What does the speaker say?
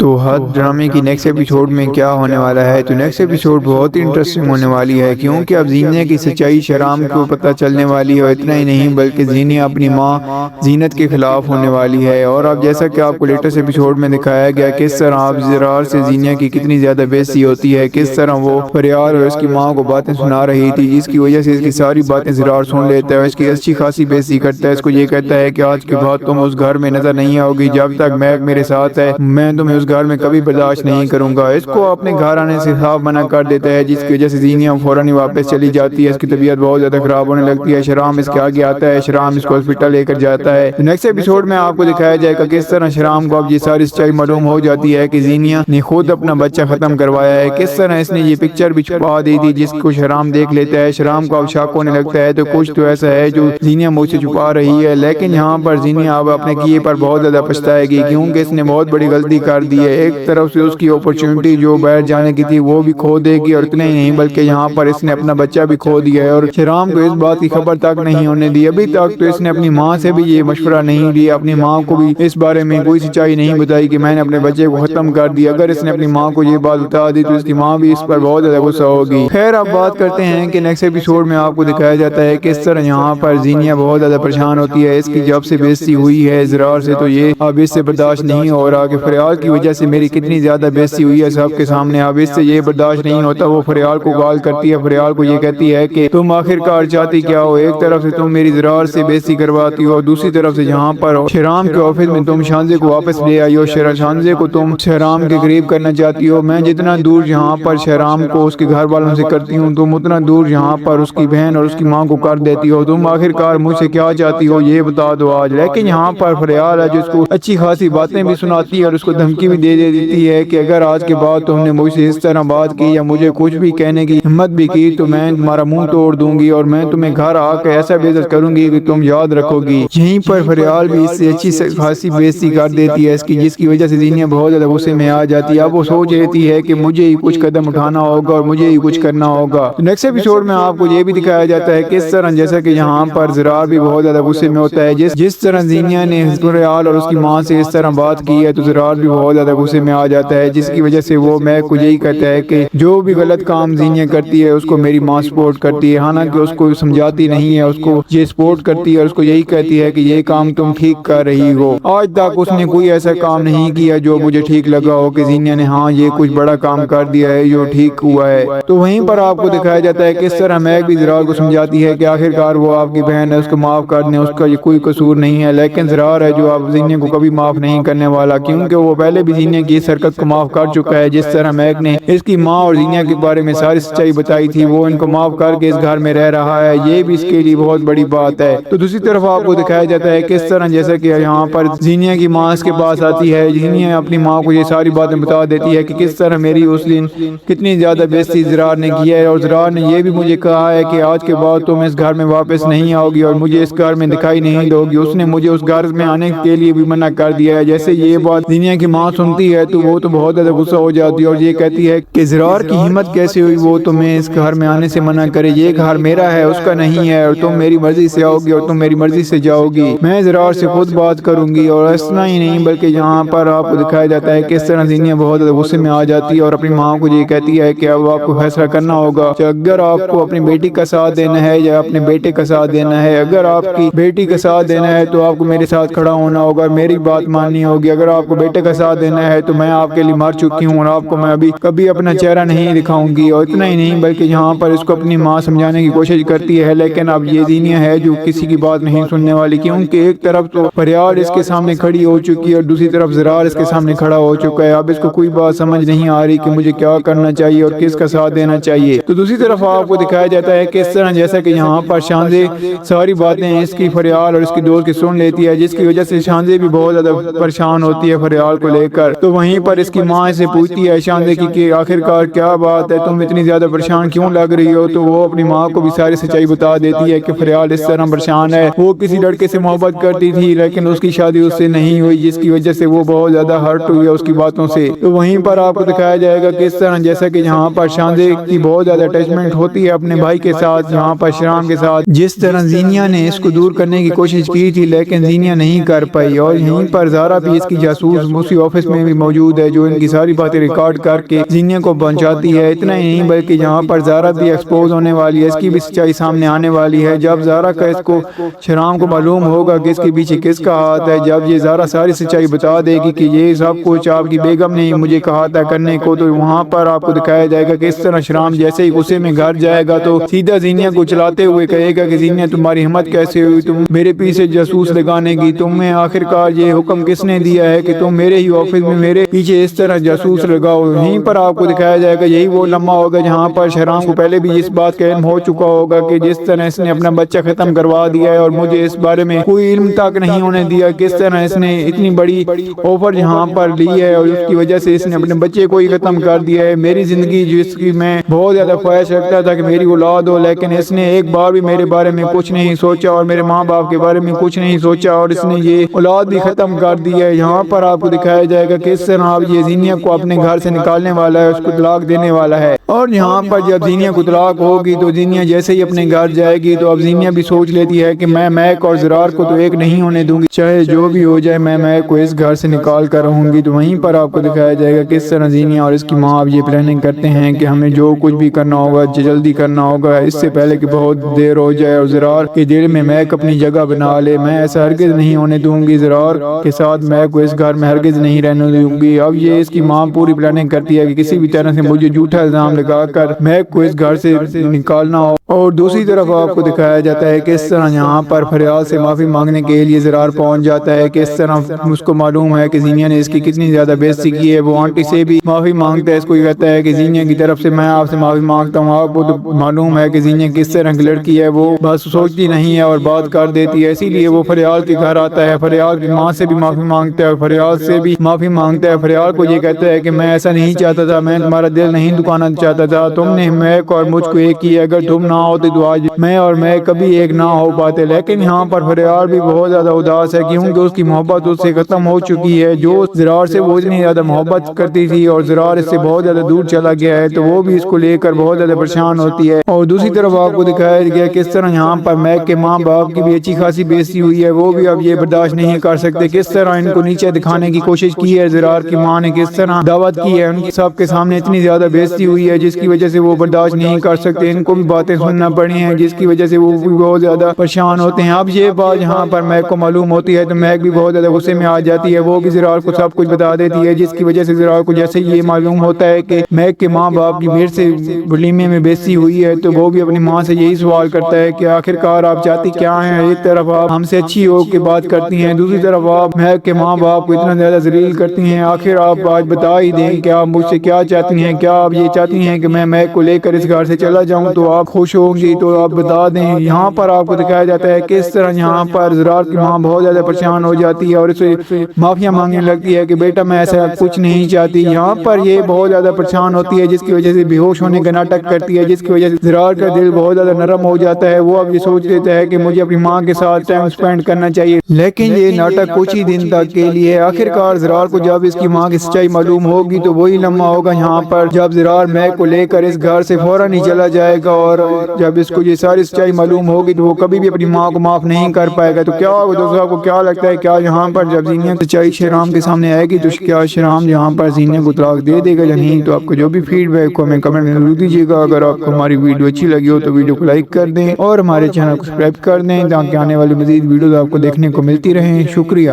تو ہر ڈرامے کی نیکسٹ ایپیسوڈ میں کیا ہونے والا ہے؟ تو نیکسٹ ایپیسوڈ بہت ہی انٹرسٹنگ ہونے والی ہے، کیونکہ اب زینیہ کی سچائی شہرام کو پتہ چلنے والی ہے، اور اتنا ہی نہیں بلکہ زینیہ اپنی ماں زینت کے خلاف ہونے والی ہے۔ اور اب جیسا کہ آپ کو لیٹسٹ ایپیسوڈ میں دکھایا گیا کس طرح اب زرار سے زینیہ کی کتنی زیادہ بےعزتی ہوتی ہے، کس طرح وہ فریال اور اس کی ماں کو باتیں سنا رہی تھی، جس کی وجہ سے اس کی ساری باتیں زرار سن لیتا ہے، اس کی اچھی خاصی بےعزتی کرتا ہے، اس کو یہ کہتا ہے کہ آج کے بعد تم اس گھر میں نظر نہیں آؤ گی، جب تک میک میرے ساتھ ہے میں تمہیں اس گھر میں کبھی برداشت نہیں کروں گا۔ اس کو اپنے گھر آنے سے صاف منع کر دیتا ہے، جس کی وجہ سے زینیہ فوراً واپس چلی جاتی ہے، اس کی طبیعت بہت زیادہ خراب ہونے لگتی ہے۔ شہرام اس کے آگے آتا ہے، شہرام اس کو ہاسپٹل لے کر جاتا ہے۔ نیکسٹ ایپیسوڈ میں آپ کو دکھایا جائے گا کس طرح شہرام کو اب یہ ساری سچائی معلوم ہو جاتی ہے کہ زینیہ نے خود اپنا بچہ ختم کروایا ہے، کس طرح اس نے یہ پکچر بھی چھپا دی تھی جس کو شہرام دیکھ لیتا ہے۔ شہرام کو اب شک ہونے لگتا ہے تو کچھ تو ایسا ہے جو زینیہ مجھ سے چھپا رہی ہے، لیکن یہاں پر زینیہ اب اپنے کیے پر بہت زیادہ پچھتائے گی، کیونکہ اس نے بہت بڑی غلطی کر دی ہے۔ ایک طرف سے اس کی اپرچونٹی جو باہر جانے کی تھی وہ بھی کھو دے گی، اور اتنا ہی نہیں بلکہ یہاں پر اس نے اپنا بچہ بھی کھو دیا ہے، اور شہرام کو اس بات کی خبر تک نہیں ہونے دی۔ ابھی تک تو اس نے اپنی ماں سے بھی یہ مشورہ نہیں لیا، اپنی ماں کو بھی اس بارے میں کوئی سچائی نہیں بتائی کہ میں نے اپنے بچے کو ختم کر دیا۔ اگر اس نے اپنی ماں کو یہ بات بتا دی تو اس کی ماں بھی اس پر بہت زیادہ غصہ ہوگی۔ خیر اب بات کرتے ہیں کہ نیکسٹ ایپیسوڈ میں آپ کو دکھایا جاتا ہے کہ اس طرح یہاں پر زینیہ بہت زیادہ پریشان ہوتی ہے، اس کی جب سے بےعزتی ہوئی ہے زرار سے تو یہ اب اس سے برداشت نہیں ہو رہا کہ فریال کی وجہ سے میری کتنی زیادہ بےعزتی ہوئی ہے سب کے سامنے، اب اس سے یہ برداشت نہیں ہوتا۔ وہ فریال کو گال کرتی ہے، فریال کو یہ کہتی ہے کہ تم آخر کار چاہتی کیا ہو؟ ایک طرف سے تم میری زرار سے بےعزتی کرواتی ہو، دوسری طرف سے یہاں پر شہرام کے آفس میں تم شانزے کو واپس لے آئی ہو، شانزے کو تم شہرام کے قریب کرنا چاہتی ہو۔ میں جتنا دور یہاں پر شہرام کو اس کے گھر والوں سے کرتی ہوں تم اتنا دور یہاں پر اس کی بہن اور اس کی ماں کو کر دیتی ہو۔ تم آخر کار مجھ سے کیا چاہتی ہو یہ بتا دو آج۔ لیکن یہاں پر فریال ہے جو اس کو اچھی خاصی باتیں بھی سناتی ہے اور اس کو دھمکی بھی دے دیتی ہے کہ اگر آج کے بعد تم نے مجھ سے اس طرح بات کی یا مجھے کچھ بھی کہنے کی ہمت بھی کی تو میں تمہارا منہ توڑ دوں گی، اور میں تمہیں گھر آ کے ایسا بے عزت کروں گی کہ تم یاد رکھو گی۔ یہیں پر فریال بھی اس سے اچھی خاصی بےعزتی کر دیتی ہے اس کی، جس کی وجہ سے زینیہ بہت زیادہ غصے میں آ جاتی ہے۔ اب وہ سوچ لیتی ہے کہ مجھے ہی کچھ قدم اٹھانا ہوگا اور مجھے ہی کچھ کرنا ہوگا۔ نیکسٹ ایپیسوڈ میں آپ کو یہ بھی دکھایا جاتا ہے کس طرح جیسا کہ یہاں پر زرار بھی بہت زیادہ غصے میں ہوتا ہے، جس طرح زینیہ نے فریال اور اس کی ماں سے اس طرح بات کی ہے تو زرار بھی بہت زیادہ غصے میں آ جاتا ہے، جس کی وجہ سے وہ میں کو یہی کہتا ہے کہ جو بھی غلط کام زینیہ کرتی ہے اس کو میری ماں سپورٹ کرتی ہے، حالانکہ اس کو سمجھاتی نہیں ہے، اس کو یہ سپورٹ کرتی ہے اور اس کو یہی کہتی ہے کہ یہ کام تم ٹھیک کر رہی ہو۔ آج تک اس نے کوئی ایسا کام نہیں کیا جو مجھے ٹھیک لگا ہو کہ زینیہ نے ہاں یہ کچھ بڑا کام کر دیا ہے جو ٹھیک ہوا ہے۔ تو وہیں پر آپ کو دکھایا جاتا ہے کس طرح میک بھی زرار کو سمجھاتی ہے کہ آخر کار وہ آپ کی بہن ہے، اس کو معاف کر دیں، اس کا یہ کوئی قصور نہیں ہے، لیکن زرار ہے جو آپ زینیہ کو کبھی معاف نہیں کرنے والا، کیونکہ وہ پہلے بھی زینیہ کی اس حرکت کو معاف کر چکا ہے۔ جس طرح میک نے اس کی ماں اور زینیہ کے بارے میں ساری سچائی بتائی تھی وہ ان کو معاف کر کے اس گھر میں رہ رہا ہے، یہ بھی اس کے لیے بہت بڑی بات ہے۔ تو دوسری طرف آپ کو دکھایا جاتا ہے کس طرح جیسا کہ یہاں پر زینیہ کی ماں اس کے پاس آتی ہے، زینیہ اپنی ماں کو یہ ساری باتیں بتا دیتی ہے کہ کس طرح میری اس دن کتنی زیادہ بےعزتی زرار نے کی ہے، اور زرار نے یہ بھی مجھے کہا ہے کہ آج کے بعد تم اس گھر میں واپس نہیں آؤ گی اور مجھے اس گھر میں دکھائی نہیں دو گی۔ اس نے مجھے اس گھر میں آنے کے لیے بھی منع کر دیا ہے۔ جیسے یہ بات زینیہ کی ماں سنتی ہے تو وہ تو بہت زیادہ غصہ ہو جاتی ہے اور یہ کہتی ہے کہ زرار کی ہمت کیسے ہوئی وہ تمہیں اس گھر میں آنے سے منع کرے، یہ گھر میرا ہے اس کا نہیں ہے، اور تم میری مرضی سے آؤ گی اور تم میری مرضی سے جاؤ گی، میں زرار سے خود بات کروں گی۔ اور اتنا ہی نہیں بلکہ یہاں پر آپ کو دکھایا جاتا ہے کہ اس طرح زینیہ بہت زیادہ غصے میں آ جاتی ہے اور اپنی ماں کو یہ کہتی ہے کہ اب آپ کو فیصلہ کرنا ہوگا کہ اگر آپ کو اپنی بیٹی کا ساتھ دینا ہے یا اپنے بیٹے کا ساتھ دینا ہے۔ اگر آپ کی بیٹی کا ساتھ دینا ہے تو آپ کو میرے ساتھ کھڑا ہونا ہوگا، میری بات ماننی ہوگی۔ اگر آپ کو بیٹے کا ساتھ دینا ہے تو میں آپ کے لیے مر چکی ہوں اور آپ کو میں ابھی کبھی اپنا چہرہ نہیں دکھاؤں گی۔ اور اتنا ہی نہیں بلکہ یہاں پر اس کو اپنی ماں سمجھانے کی کوشش کرتی ہے، لیکن اب یہ زینیہ ہے جو کسی کی بات نہیں سننے والی، کیونکہ ایک طرف تو فریال اس کے سامنے کھڑی ہو چکی ہے اور دوسری طرف زرار اس کے سامنے کھڑا ہو چکا ہے۔ اب اس کو کوئی بات سمجھ نہیں آ رہی کہ مجھے کیا کرنا چاہیے اور کس کا ساتھ دینا چاہیے۔ تو دوسری طرف آپ کو دکھایا جاتا ہے کہ اس طرح جیسا کہ یہاں پر شانزے ساری باتیں اس کی فریال اور اس کی دوست کی سن لیتی ہے، جس کی وجہ سے شانزے بھی بہت زیادہ پریشان ہوتی ہے فریال کو لے کر۔ تو وہیں پر اس کی ماں سے پوچھتی ہے شانزے کی کہ آخر کار کیا بات ہے، تم اتنی زیادہ پریشان کیوں لگ رہی ہو؟ تو وہ اپنی ماں کو بھی ساری سچائی بتا دیتی ہے کہ فریال اس طرح پریشان ہے، وہ کسی لڑکے سے محبت کرتی تھی لیکن اس کی شادی اس سے نہیں ہوئی، جس کی وجہ سے وہ بہت زیادہ ہرٹ ہوئی ہے اس کی باتوں سے۔ تو وہیں پر آپ کو دکھایا جائے گا کہ اس طرح جیسا کہ یہاں پر شانزے کی بہت زیادہ اٹیچمنٹ ہوتی ہے اپنے بھائی کے ساتھ، یہاں پر شہرام کے ساتھ، جس طرح زینیہ نے اس کو دور کرنے کی کوشش کی تھی لیکن زینیہ نہیں کر پائی۔ اور یہیں پر زارا بھی اس کی جاسوس اسی آفس میں میں بھی موجود ہے جو ان کی ساری باتیں ریکارڈ کر کے زینیہ کو پہنچاتی ہے۔ اتنا ہی نہیں بلکہ یہاں پر زارا بھی ایکسپوز ہونے والی ہے، اس کی بھی سچائی سامنے آنے والی ہے۔ جب زارا کا اس کو شہرام کو معلوم ہوگا کہ اس کے پیچھے کس کا ہاتھ ہے، جب یہ زارا ساری سچائی بتا دے گی کہ یہ سب کچھ آپ کی بیگم نے مجھے کہا تھا کرنے کو، تو وہاں پر آپ کو دکھایا جائے گا کہ اس طرح شہرام جیسے ہی غصے میں گھر جائے گا تو سیدھا زینیہ کو چلاتے ہوئے کہے گا کہ زینیہ تمہاری ہمت کیسے ہوئی، تم میرے پیچھے جاسوس لگانے کی، تمہیں آخرکار یہ حکم کس نے دیا ہے کہ تم میرے ہی آفس میں میرے پیچھے اس طرح جاسوس لگاؤ۔ یہیں پر آپ کو دکھایا جائے گا یہی وہ لمحہ ہوگا جہاں پر شہرام کو پہلے بھی اس بات کا علم ہو چکا ہوگا کہ جس طرح اس نے اپنا بچہ ختم کروا دیا ہے اور مجھے اس بارے میں کوئی علم تک نہیں ہونے دیا، کس طرح اس نے اتنی بڑی آفر یہاں پر لی ہے اور اس کی وجہ سے اس نے اپنے بچے کو ہی ختم کر دیا ہے۔ میری زندگی جس کی میں بہت زیادہ خواہش رکھتا تھا کہ میری اولاد ہو، لیکن اس نے ایک بار بھی میرے بارے میں کچھ نہیں سوچا اور میرے ماں باپ کے بارے میں کچھ نہیں سوچا اور اس نے یہ اولاد بھی ختم کر دی ہے۔ یہاں پر آپ کو دکھایا جائے گا کہ اس طرح اب یہ زینیہ کو اپنے گھر سے نکالنے والا ہے، اس کو طلاق دینے والا ہے۔ اور یہاں پر جب زینیہ کو طلاق ہوگی تو زینیہ جیسے ہی اپنے گھر جائے گی تو اب زینیہ بھی سوچ لیتی ہے کہ میں میک اور زرار کو تو ایک نہیں ہونے دوں گی، چاہے جو بھی ہو جائے میں میک کو اس گھر سے نکال کر رہوں گی۔ تو وہیں پر آپ کو دکھایا جائے گا کہ اس طرح زینیہ اور اس کی ماں اب یہ پلاننگ کرتے ہیں کہ ہمیں جو کچھ بھی کرنا ہوگا جلدی کرنا ہوگا اس سے پہلے کہ بہت دیر ہو جائے اور زرار کے دل میں میک اپنی جگہ بنا لے۔ میں ایسا ہرگز نہیں ہونے دوں گی، زرار کے ساتھ میک کو اس گھر میں ہرگز نہیں رہنے دوں گی۔ اب یہ اس کی ماں پوری پلاننگ کرتی ہے کہ کسی بھی طرح سے مجھے جھوٹا الزام لگا کر میک کو اس گھر سے نکالنا ہو۔ اور دوسری طرف آپ کو دکھایا جاتا ہے کہ اس طرح یہاں پر فریال سے معافی مانگنے کے لیے زرار پہنچ جاتا ہے کہ اس طرح اس کو معلوم ہے کہ زینیہ نے اس کی کتنی زیادہ بےعزتی کی ہے۔ وہ آنٹی سے بھی معافی مانگتا ہے، اس کو یہ کہتا ہے کہ زینیہ کی طرف سے میں آپ سے معافی مانگتا ہوں۔ آپ کو تو معلوم ہے کہ زینیہ کس طرح کی لڑکی ہے، وہ بس سوچتی نہیں ہے اور بات کر دیتی ہے، اسی لیے وہ فریال کے گھر آتا ہے۔ فریال کی ماں سے بھی معافی مانگتا ہے اور فریال سے بھی معافی مانگتا ہے۔ فریال کو یہ کہتا ہے کہ میں ایسا نہیں چاہتا تھا، میں تمہارا دل نہیں دکھانا چاہتا تھا، تم نے میک اور مجھ کو ایک کیا، اگر تم نہ ہوتے تو آج میں اور میں کبھی ایک نہ ہو پاتے۔ لیکن یہاں پر فریال بھی بہت زیادہ اداس ہے کیونکہ اس کی محبت اس سے ختم ہو چکی ہے۔ جو زرار سے وہ اتنی زیادہ محبت کرتی تھی اور زرار اس سے بہت زیادہ دور چلا گیا ہے تو وہ بھی اس کو لے کر بہت زیادہ پریشان ہوتی ہے۔ اور دوسری طرف آپ کو دکھایا گیا کس طرح یہاں پر میک کے ماں باپ کی بھی اچھی خاصی بےعزتی ہوئی ہے، وہ بھی اب یہ برداشت نہیں کر سکتے، کس طرح ان کو نیچے دکھانے کی کوشش کی ہے۔ زرار کی ماں نے کس طرح دعوت کی ہے، ان کی سب کے سامنے اتنی زیادہ بےعزتی ہوئی ہے جس کی وجہ سے وہ برداشت نہیں کر سکتے، ان کو بھی باتیں سننا پڑی ہیں جس کی وجہ سے وہ بھی بہت زیادہ پریشان ہوتے ہیں۔ اب یہ بات یہاں پر میک کو معلوم ہوتی ہے تو میک بھی بہت زیادہ غصے میں آ جاتی ہے، وہ بھی زرار کو سب کچھ بتا دیتی ہے جس کی وجہ سے زرار کو جیسے یہ معلوم ہوتا ہے کہ میک کے ماں باپ کی بھیڑ سے ولیمے میں بےعزتی ہوئی ہے تو وہ بھی اپنی ماں سے یہی سوال کرتا ہے کہ آخرکار آپ چاہتی کیا ہیں؟ ایک طرف آپ ہم سے اچھی ہو کے بات کرتی ہیں، دوسری طرف آپ میک کے ماں باپ کو اتنا زیادہ ذلیل کرتی ہیں، آخر آپ آج بتا ہی دیں کہ آپ مجھ سے کیا چاہتی ہیں؟ کیا آپ یہ چاہتی ہیں کہ میں میک کو لے کر اس گھر سے چلا جاؤں تو آپ خوش ہوں گی؟ تو آپ بتا دیں۔ یہاں پر آپ کو دکھایا جاتا ہے کہ اس طرح یہاں پر زرار کی ماں بہت زیادہ پریشان ہو جاتی ہے اور اسے معافیاں مانگنے لگتی ہے کہ بیٹا میں ایسا کچھ نہیں چاہتی۔ یہاں پر یہ بہت زیادہ پریشان ہوتی ہے جس کی وجہ سے بے ہوش ہونے کا ناٹک کرتی ہے، جس کی وجہ سے زرار کا دل بہت زیادہ نرم ہو جاتا ہے۔ وہ اب یہ سوچ لیتا ہے کہ مجھے اپنی ماں کے ساتھ ٹائم سپینڈ کرنا چاہیے، لیکن یہ ناٹک کچھ ہی دن تک کے لیے۔ آخرکار زرار کو جب اس کی ماں کی سچائی معلوم ہوگی تو وہی لمحہ ہوگا یہاں پر جب زرار میک کو لے کر اس گھر سے فوراً ہی چلا جائے گا، اور جب اس کو یہ ساری سچائی معلوم ہوگی تو وہ کبھی بھی اپنی ماں کو معاف نہیں کر پائے گا۔ تو کیا دوستوں کو کیا لگتا ہے کیا یہاں پر جب زینیہ سچائی شہرام کے سامنے آئے گی تو کیا شہرام یہاں پر زینیہ کو طلاق دے دے گا یا نہیں؟ تو آپ کو جو بھی فیڈ بیک ہو ہمیں کمنٹ میں ضرور دیجیے گا۔ اگر آپ کو ہماری ویڈیو اچھی لگی ہو تو ویڈیو کو لائک کر دیں اور ہمارے چینل کو سبسکرائب کر دیں تاکہ آنے والی مزید ویڈیوز آپ کو دیکھنے کو ملتی رہیں۔ شکریہ۔